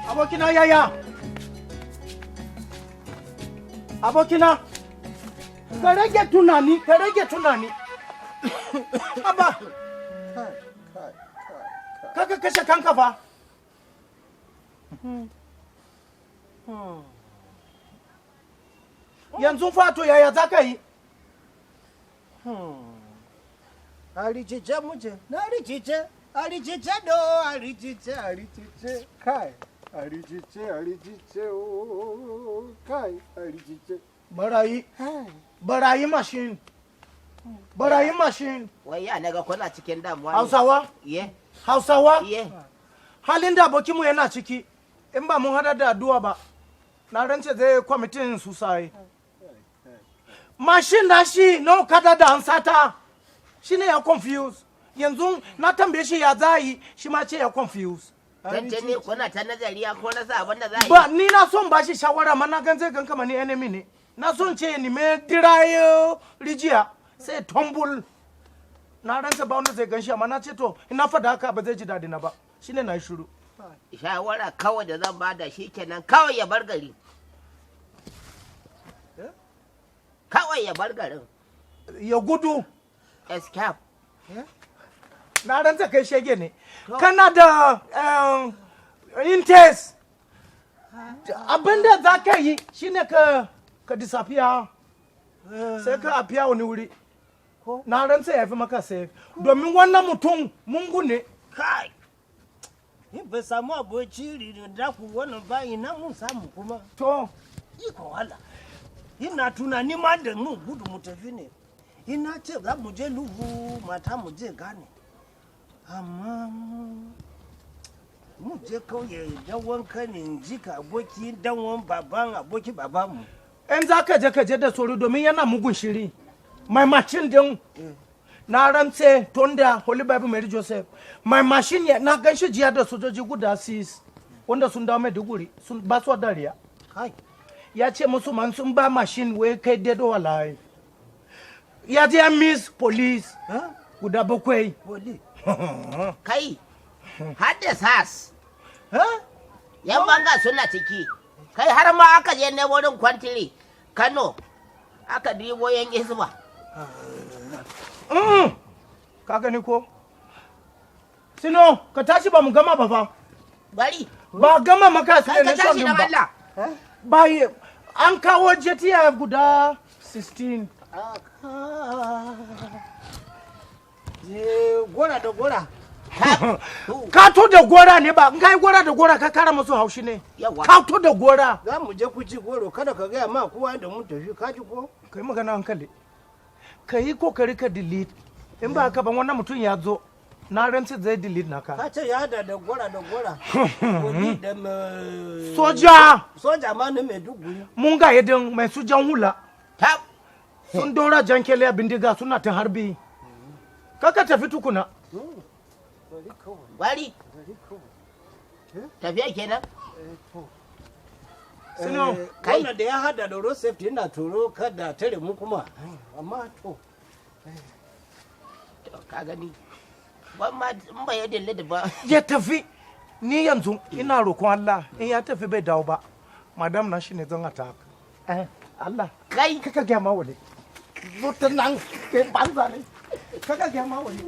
Abokina yaya. Abokina. Ka rage tunani. Aba. Kaka kashe kanka fa. Yanzu fato yaya za ka yi? Arichiche muje, arichiche kai, arichiche, oh, kai, arichiche. Barayi machine. Wai ya naga kuna cikin damuwa. Hausawa? Ye. Hausawa? Ye. Halin da abokinmu yana ciki, in ba mun hada da addu'a ba, na rance zai kwamitin su sai. Mashin da shi na kada da an sata, shi ne ya confuse. Yanzu na tambaye shi ya za yi, shi ma ce ya confuse. Tantane kuna ta nazariya ko na sa abin da za yi. Ba ni na son ba shi shawara ma na gan zai gan kama ni enemy ne. Na son ce ni me dirayo rijiya sai tombul. Na rance ba wanda zai gan shi amma na ce to ina fada haka ba zai ji dadi na ba. Shine na shiru. Shawara kawai da zan bada shi kenan kawai ya bar gari. Kawai ya bar garin. Ya gudu. Escape. Na ranta kai shege ne. Kana da intes. Abinda za ka yi shine ka disappear. Sai ka appear wani wuri. Na ranta ya fi maka safe. Domin wannan mutum mungu ne. Kai. Bai samu aboci da ku wannan bayi na mun samu kuma. To. Iko Allah. Ina tunani ma da mu gudu mu tafi ne. Ina ce za mu je lugu mata mu je gane. Amma mu je kauye dan wanka ne jika aboki dan wan baban aboki babanmu. In za ka je da tsoro domin yana mugun shiri. Mai macin din na rantse tonda Holy Bible Mary Joseph. Mai mashin ya na ganshi jiya da sojoji guda 6 wanda sun dawo Maiduguri sun ba su dariya. Kai. Ya ce musu man sun ba mashin wai kai dedo wallahi. Ya je miss police guda 7. Police. Kai, hadda sas. Yan banga suna ciki. Kai har ma aka je ne wurin kwantiri Kano. Aka dibo yan isba. Ka gani ko? Sino, ka tashi ba mu gama ba fa. Bari. Ba gama maka su ne son din ba. Bai an kawo jetiya guda 16. Gora da gora. Ka to da gora ne ba, in kai gora da gora ka kara musu haushi ne. Ka to da gora. Za mu je ku ci goro kada ka gaya ma kowa da mun tafi ka ji ko? Kai magana hankali. Ka yi kokari ka delete. In ba ka ban wannan mutum ya zo, na rantsi zai delete naka. Ka ce ya hada da gora da gora. Kodi da Soja. Soja ma ne mai dugu. Mun ga yadin mai su jan hula. Tab. Sun dora jan kele bindiga suna ta harbi. Kaka tafi tukuna. Bari. Tafiya kenan. Sino, wannan da ya hada da road safety yana toro kada tare mu kuma. Amma to. Ka gani. Ban ma in ba ya dille da ba. Ya tafi. Ni yanzu ina roƙon Allah in ya tafi bai dawo ba. Madam na shine zan attack. Allah. Kai kaka ga ma wale. Zo ta nan kai banza ne. Kaka ga ma wale.